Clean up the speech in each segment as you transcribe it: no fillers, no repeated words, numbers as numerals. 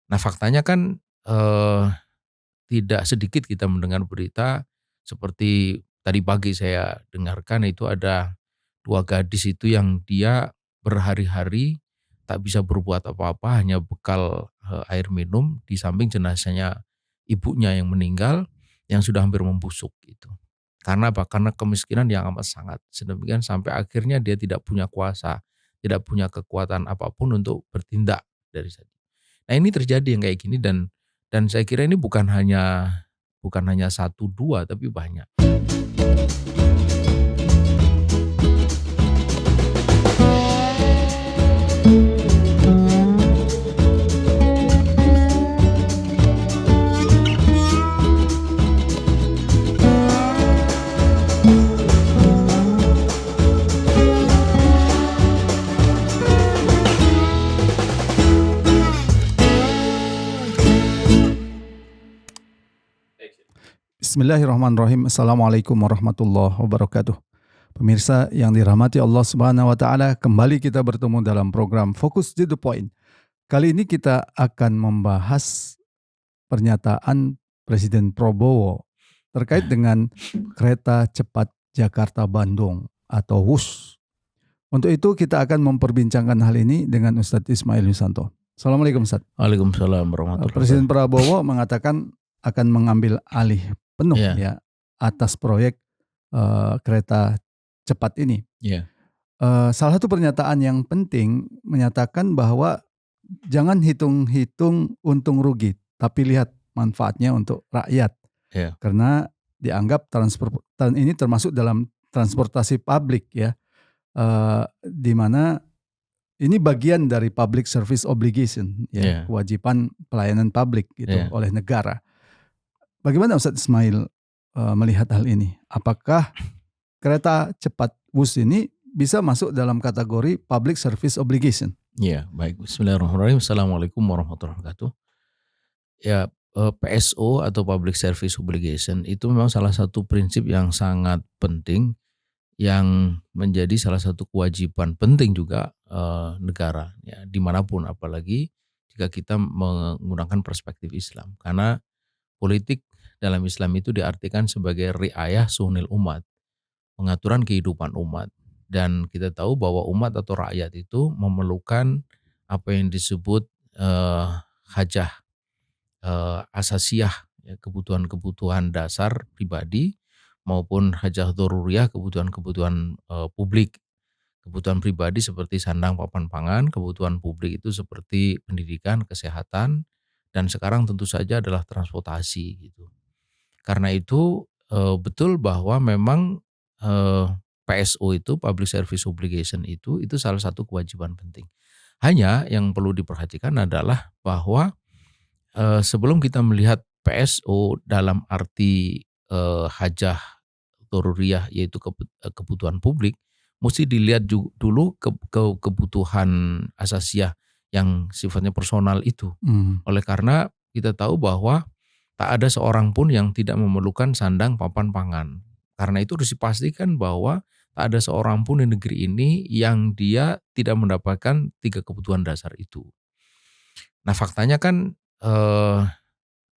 Nah faktanya kan tidak sedikit kita mendengar berita seperti tadi pagi saya dengarkan itu ada 2 gadis itu yang dia berhari-hari tak bisa berbuat apa-apa hanya bekal, air minum di samping jenazahnya ibunya yang meninggal yang sudah hampir membusuk gitu. Karena apa? Karena kemiskinan yang amat sangat, sedemikian sampai akhirnya dia tidak punya kuasa, tidak punya kekuatan apapun untuk bertindak dari sana. Nah ini terjadi yang kayak gini dan saya kira ini bukan hanya satu 2 tapi banyak. Bismillahirrahmanirrahim. Assalamualaikum warahmatullahi wabarakatuh. Pemirsa yang dirahmati Allah Subhanahu wa taala, kembali kita bertemu dalam program Fokus to the Point. Kali ini kita akan membahas pernyataan Presiden Prabowo terkait dengan kereta cepat Jakarta-Bandung atau WUS. Untuk itu kita akan memperbincangkan hal ini dengan Ustadz Ismail Yusanto. Assalamualaikum Ustadz. Waalaikumsalam warahmatullahi Presiden wabarakatuh. Prabowo mengatakan akan mengambil alih penuh ya atas proyek kereta cepat ini. Salah satu pernyataan yang penting menyatakan bahwa jangan hitung-hitung untung rugi, tapi lihat manfaatnya untuk rakyat. Karena dianggap ini termasuk dalam transportasi publik ya, di mana ini bagian dari public service obligation ya, kewajiban pelayanan publik gitu oleh negara. Bagaimana Ustadz Ismail melihat hal ini? Apakah kereta cepat WUS ini bisa masuk dalam kategori public service obligation? Ya, baik. Bismillahirrahmanirrahim. Assalamualaikum warahmatullahi wabarakatuh. Ya, PSO atau public service obligation itu memang salah satu prinsip yang sangat penting yang menjadi salah satu kewajiban penting juga negara ya dimanapun, apalagi jika kita menggunakan perspektif Islam, karena politik dalam Islam itu diartikan sebagai riayah suhunil umat, pengaturan kehidupan umat. Dan kita tahu bahwa umat atau rakyat itu memerlukan apa yang disebut hajah asasiyah, ya, kebutuhan-kebutuhan dasar pribadi maupun hajah dzaruriyah, kebutuhan-kebutuhan publik. Kebutuhan pribadi seperti sandang papan pangan, kebutuhan publik itu seperti pendidikan, kesehatan, dan sekarang tentu saja adalah transportasi gitu. Karena itu betul bahwa memang PSO itu public service obligation itu salah satu kewajiban penting. Hanya yang perlu diperhatikan adalah bahwa sebelum kita melihat PSO dalam arti hajah dzaruriyah yaitu kebutuhan publik, mesti dilihat dulu kebutuhan asasiyah yang sifatnya personal itu. Oleh karena kita tahu bahwa tak ada seorang pun yang tidak memerlukan sandang papan pangan. Karena itu harus dipastikan bahwa tak ada seorang pun di negeri ini yang dia tidak mendapatkan 3 kebutuhan dasar itu. Nah faktanya kan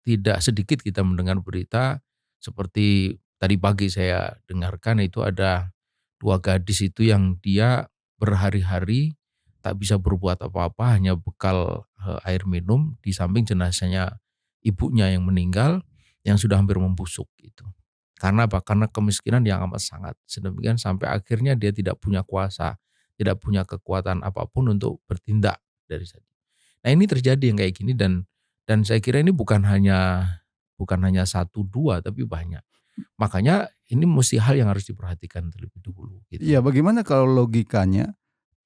tidak sedikit kita mendengar berita seperti tadi pagi saya dengarkan itu ada 2 gadis itu yang dia berhari-hari tak bisa berbuat apa-apa hanya bekal air minum di samping jenazahnya ibunya yang meninggal yang sudah hampir membusuk gitu. Karena apa? Karena kemiskinan yang amat sangat, sedemikian sampai akhirnya dia tidak punya kuasa, tidak punya kekuatan apapun untuk bertindak dari sana. Nah ini terjadi yang kayak gini dan saya kira ini bukan hanya satu 2 tapi banyak. Makanya ini mesti hal yang harus diperhatikan terlebih dahulu gitu. Iya, bagaimana kalau logikanya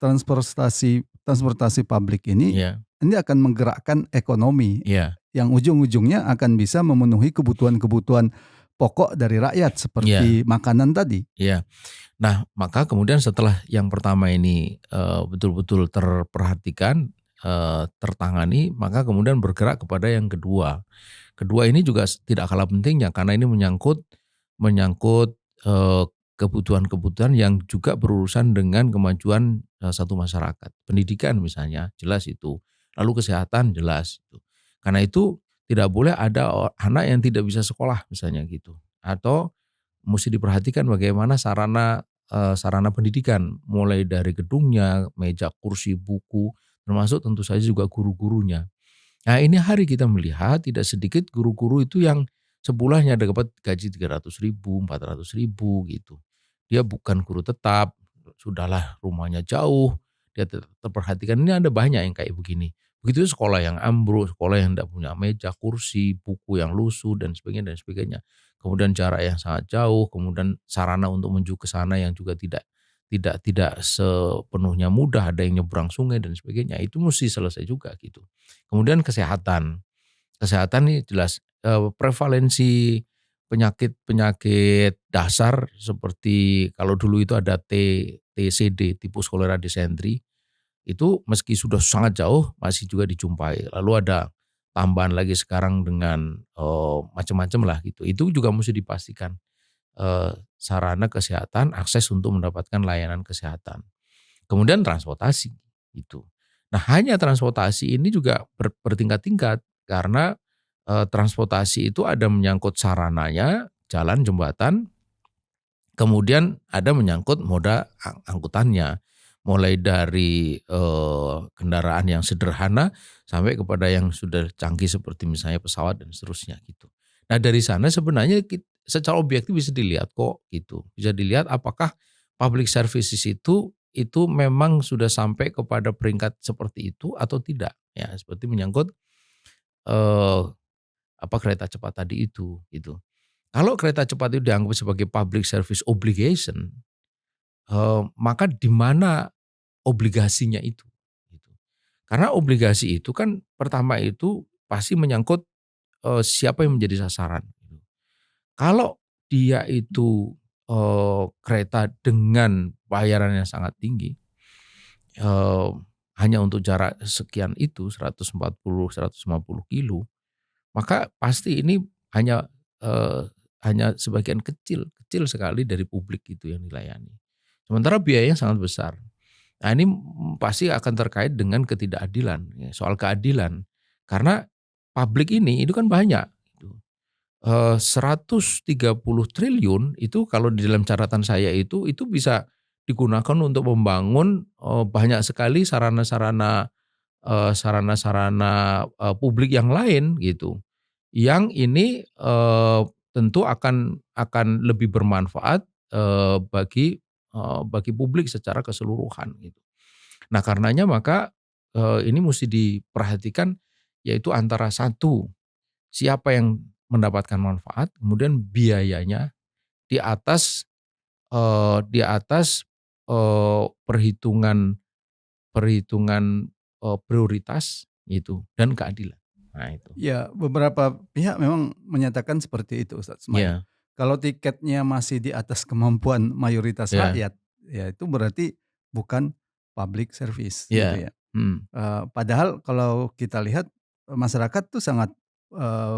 transportasi publik ini akan menggerakkan ekonomi yang ujung-ujungnya akan bisa memenuhi kebutuhan-kebutuhan pokok dari rakyat seperti makanan tadi. Nah, maka kemudian setelah yang pertama ini betul-betul terperhatikan, tertangani, maka kemudian bergerak kepada yang kedua. Kedua ini juga tidak kalah pentingnya karena ini menyangkut kebutuhan-kebutuhan yang juga berurusan dengan kemajuan satu masyarakat. Pendidikan misalnya, jelas itu. Lalu kesehatan jelas itu. Karena itu tidak boleh ada anak yang tidak bisa sekolah misalnya gitu. Atau mesti diperhatikan bagaimana sarana pendidikan, mulai dari gedungnya, meja, kursi, buku, termasuk tentu saja juga guru-gurunya. Nah, ini hari kita melihat tidak sedikit guru-guru itu yang sebulannya dapat gaji 300.000, 400.000 gitu. Dia bukan guru tetap, sudahlah rumahnya jauh, dia tetap perhatikan. Ini ada banyak yang kayak begini. Begitu sekolah yang ambruk, sekolah yang tidak punya meja, kursi, buku yang lusuh dan sebagainya dan sebagainya. Kemudian jarak yang sangat jauh, kemudian sarana untuk menuju ke sana yang juga tidak sepenuhnya mudah, ada yang nyebrang sungai dan sebagainya. Itu mesti selesai juga gitu. Kemudian kesehatan. Kesehatan nih jelas, prevalensi penyakit-penyakit dasar seperti kalau dulu itu ada TCD, tipus kolera dysentery, itu meski sudah sangat jauh masih juga dijumpai. Lalu ada tambahan lagi sekarang dengan, macam-macam lah gitu. Itu juga mesti dipastikan, sarana kesehatan, akses untuk mendapatkan layanan kesehatan. Kemudian transportasi, gitu. Nah, hanya transportasi ini juga bertingkat-tingkat karena, transportasi itu ada menyangkut sarananya, jalan, jembatan, kemudian ada menyangkut moda angkutannya. Mulai dari, kendaraan yang sederhana sampai kepada yang sudah canggih seperti misalnya pesawat dan seterusnya gitu. Nah, dari sana sebenarnya secara objektif bisa dilihat kok gitu. Bisa dilihat apakah public services itu memang sudah sampai kepada peringkat seperti itu atau tidak. Ya, seperti menyangkut, eee, kereta cepat tadi itu gitu. Kalau kereta cepat itu dianggap sebagai public service obligation, maka di mana obligasinya itu, gitu. Karena obligasi itu kan pertama itu pasti menyangkut, siapa yang menjadi sasaran, gitu. Kalau dia itu, kereta dengan bayaran yang sangat tinggi, eee, hanya untuk jarak sekian itu 140, 150 kilo, maka pasti ini hanya, eee, hanya sebagian kecil, kecil sekali dari publik itu yang dilayani. Sementara biayanya sangat besar. Nah, ini pasti akan terkait dengan ketidakadilan, ya, soal keadilan. Karena publik ini itu kan banyak gitu. 130 triliun itu kalau di dalam catatan saya itu bisa digunakan untuk membangun, banyak sekali sarana-sarana publik yang lain gitu. Yang ini, tentu akan lebih bermanfaat, bagi publik secara keseluruhan gitu. Nah, karenanya maka, ini musti diperhatikan yaitu antara satu, siapa yang mendapatkan manfaat, kemudian biayanya di atas, perhitungan perhitungan, prioritas gitu dan keadilan. Nah itu. Ya, beberapa pihak memang menyatakan seperti itu, Ustadz Ismail. Iya, Kalau tiketnya masih di atas kemampuan mayoritas iya, rakyat, ya itu berarti bukan public service gitu iya, ya. mhm, Padahal kalau kita lihat, masyarakat tuh sangat,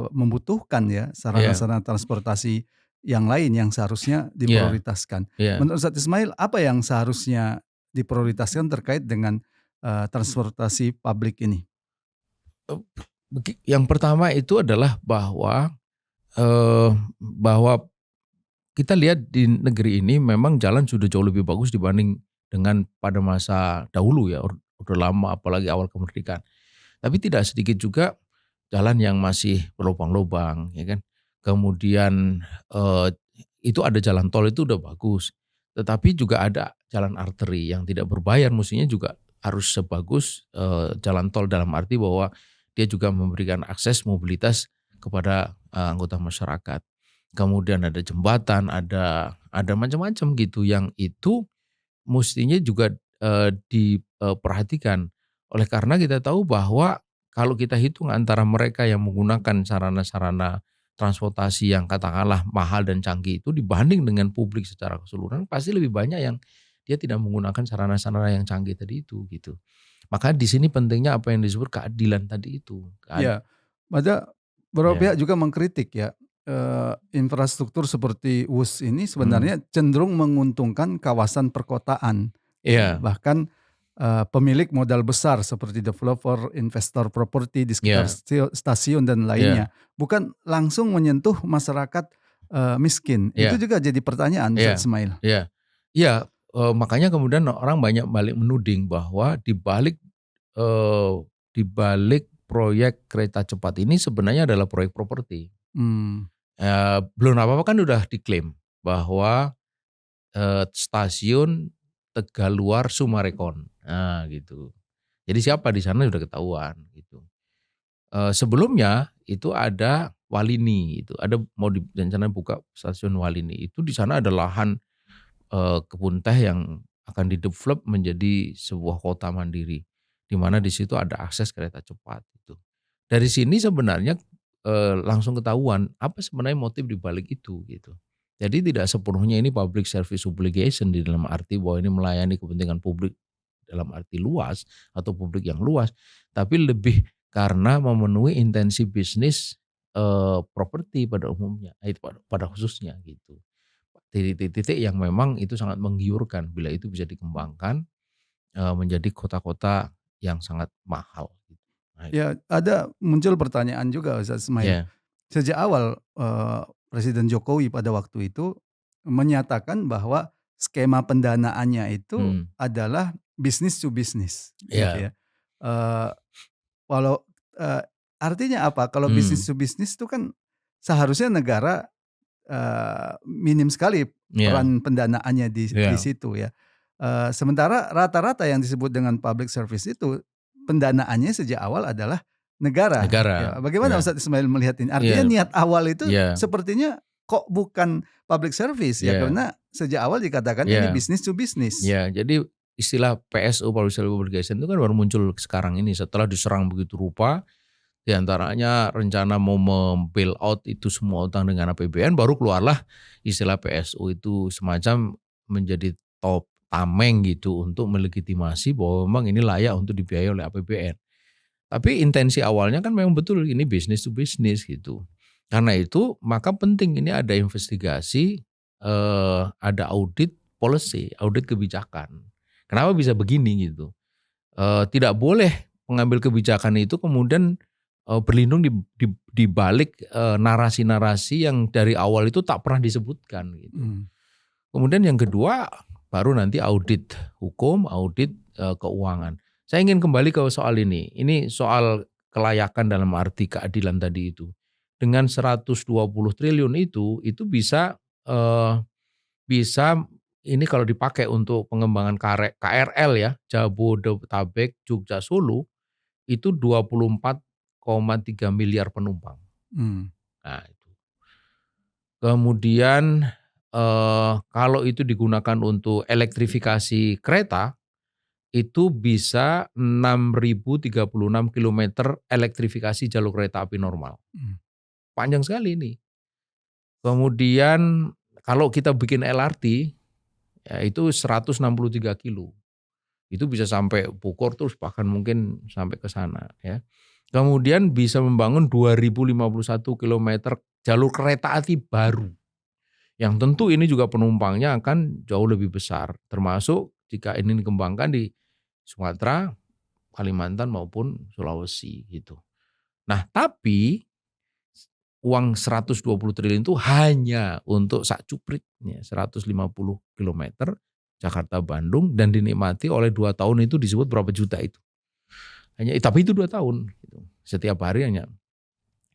membutuhkan ya iya, sarana-sarana transportasi yang lain yang seharusnya iya, diprioritaskan. iya. Menurut Ustadz Ismail, apa yang seharusnya diprioritaskan terkait dengan, transportasi publik ini? Eee, yang pertama itu adalah bahwa kita lihat di negeri ini memang jalan sudah jauh lebih bagus dibanding dengan pada masa dahulu ya, orde lama apalagi awal kemerdekaan. Tapi tidak sedikit juga jalan yang masih berlubang-lubang ya kan. Kemudian, itu ada jalan tol itu udah bagus, tetapi juga ada jalan arteri yang tidak berbayar mestinya juga harus sebagus, jalan tol dalam arti bahwa dia juga memberikan akses mobilitas kepada, anggota masyarakat. Kemudian ada jembatan, ada macam-macam gitu yang itu mestinya juga, diperhatikan. Oleh karena kita tahu bahwa kalau kita hitung antara mereka yang menggunakan sarana-sarana transportasi yang katakanlah mahal dan canggih itu dibanding dengan publik secara keseluruhan, pasti lebih banyak yang dia tidak menggunakan sarana-sarana yang canggih tadi itu, gitu. Maka di sini pentingnya apa yang disebut keadilan tadi itu, Ya, ada beberapa ya, pihak juga mengkritik ya, infrastruktur seperti WUS ini mhm, sebenarnya cenderung menguntungkan kawasan perkotaan, iya, bahkan, pemilik modal besar seperti developer, investor properti di sekitar stasiun dan lainnya, bukan langsung menyentuh masyarakat miskin. Itu juga jadi pertanyaan, Ustaz Ismail. Makanya kemudian orang banyak balik menuding bahwa di balik proyek kereta cepat ini sebenarnya adalah proyek properti. Belum apa-apa kan udah diklaim bahwa stasiun Tegaluar Sumarekon, nah gitu. Jadi siapa di sana sudah ketahuan gitu. Sebelumnya itu ada Walini, itu ada mau direncana buka stasiun Walini, itu di sana ada lahan kebun teh yang akan didevelop menjadi sebuah kota mandiri, di mana di situ ada akses kereta cepat itu. Dari sini sebenarnya langsung ketahuan apa sebenarnya motif di balik itu gitu. Jadi tidak sepenuhnya ini public service obligation di dalam arti bahwa ini melayani kepentingan publik dalam arti luas atau publik yang luas, tapi lebih karena memenuhi intensi bisnis properti pada umumnya, pada khususnya gitu. Titik-titik yang memang itu sangat menggiurkan bila itu bisa dikembangkan menjadi kota-kota yang sangat mahal. Nah, ya ada muncul pertanyaan juga, Ustaz Ismail. Sejak awal Presiden Jokowi pada waktu itu menyatakan bahwa skema pendanaannya itu adalah business to business, gitu ya. Walau artinya apa? Kalau business to business itu kan seharusnya negara minim sekali peran pendanaannya di situ ya. Sementara rata-rata yang disebut dengan public service itu pendanaannya sejak awal adalah negara. Ya, bagaimana Ustaz Ismail melihat ini? Artinya niat awal itu sepertinya kok bukan public service ya, karena sejak awal dikatakan ini business to business. Jadi istilah PSO, public service obligation itu kan baru muncul sekarang ini setelah diserang begitu rupa. Di antaranya rencana mau membail out itu semua utang dengan APBN, baru keluarlah istilah PSO itu semacam menjadi tameng gitu untuk melegitimasi bahwa memang ini layak untuk dibiayai oleh APBN. Tapi intensi awalnya kan memang betul ini business to business gitu. Karena itu maka penting ini ada investigasi, ada audit policy, audit kebijakan. Kenapa bisa begini gitu? Tidak boleh pengambil kebijakan itu kemudian berlindung di balik narasi-narasi yang dari awal itu tak pernah disebutkan gitu. Kemudian yang kedua baru nanti audit hukum, audit keuangan. Saya ingin kembali ke soal ini. Ini soal kelayakan dalam arti keadilan tadi itu. Dengan 120 triliun itu bisa ini kalau dipakai untuk pengembangan KRL ya, Jabodetabek, Jogja, Solo, itu 24,3 miliar penumpang. Nah itu. Kemudian kalau itu digunakan untuk elektrifikasi kereta, itu bisa 6.036 km elektrifikasi jalur kereta api normal. Panjang sekali ini. Kemudian kalau kita bikin LRT, ya itu 163 kilo. Itu bisa sampai Bogor terus bahkan mungkin sampai ke sana ya. Kemudian bisa membangun 2051 km jalur kereta api baru. Yang tentu ini juga penumpangnya akan jauh lebih besar, termasuk jika ini dikembangkan di Sumatera, Kalimantan maupun Sulawesi gitu. Nah, tapi uang 120 triliun itu hanya untuk sak cuprit ya, 150 km Jakarta Bandung dan dinikmati oleh 2 tahun itu disebut berapa juta itu. Hanya tapi itu 2 tahun gitu. Setiap hari hanya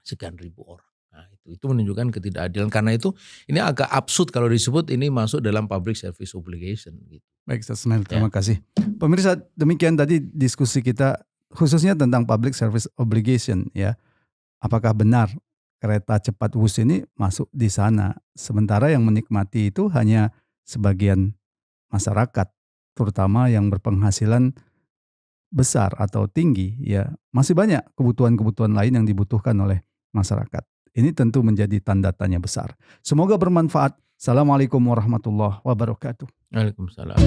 sekian ribu orang. Nah, itu menunjukkan ketidakadilan. Karena itu ini agak absurd kalau disebut ini masuk dalam public service obligation gitu. Baik, Ustaz Ismail, terima kasih. Pemirsa, demikian tadi diskusi kita khususnya tentang public service obligation ya. Apakah benar kereta cepat Wus ini masuk di sana, sementara yang menikmati itu hanya sebagian masyarakat, terutama yang berpenghasilan besar atau tinggi ya. Masih banyak kebutuhan-kebutuhan lain yang dibutuhkan oleh masyarakat. Ini tentu menjadi tanda tanya besar. Semoga bermanfaat. Assalamualaikum warahmatullahi wabarakatuh. Waalaikumsalam.